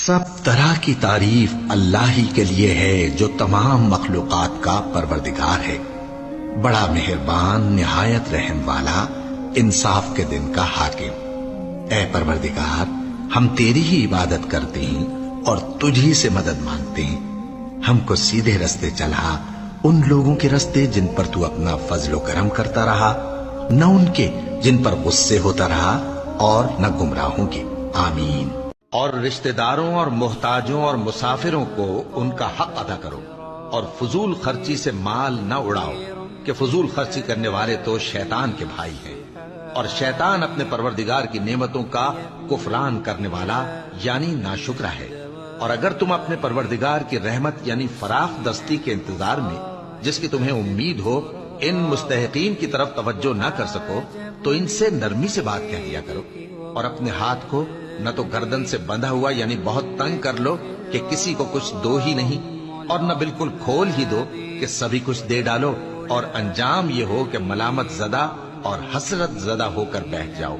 سب طرح کی تعریف اللہ ہی کے لیے ہے جو تمام مخلوقات کا پروردگار ہے، بڑا مہربان، نہایت رحم والا، انصاف کے دن کا حاکم۔ اے پروردگار، ہم تیری ہی عبادت کرتے ہیں اور تجھی سے مدد مانگتے ہیں۔ ہم کو سیدھے رستے چلا، ان لوگوں کے رستے جن پر تو اپنا فضل و کرم کرتا رہا، نہ ان کے جن پر غصے ہوتا رہا، اور نہ گمراہوں کے۔ آمین۔ اور رشتہ داروں اور محتاجوں اور مسافروں کو ان کا حق ادا کرو، اور فضول خرچی سے مال نہ اڑاؤ کہ فضول خرچی کرنے والے تو شیطان کے بھائی ہیں، اور شیطان اپنے پروردگار کی نعمتوں کا کفران کرنے والا یعنی ناشکرا ہے۔ اور اگر تم اپنے پروردگار کی رحمت یعنی فراخ دستی کے انتظار میں، جس کی تمہیں امید ہو، ان مستحقین کی طرف توجہ نہ کر سکو تو ان سے نرمی سے بات کہہ دیا کرو، اور اپنے ہاتھ کو نہ تو گردن سے بندھا ہوا یعنی بہت تنگ کر لو کہ کسی کو کچھ دو ہی نہیں، اور نہ بالکل کھول ہی دو کہ سبھی کچھ دے ڈالو، اور انجام یہ ہو کہ ملامت زدہ اور حسرت زدہ ہو کر بیٹھ جاؤ۔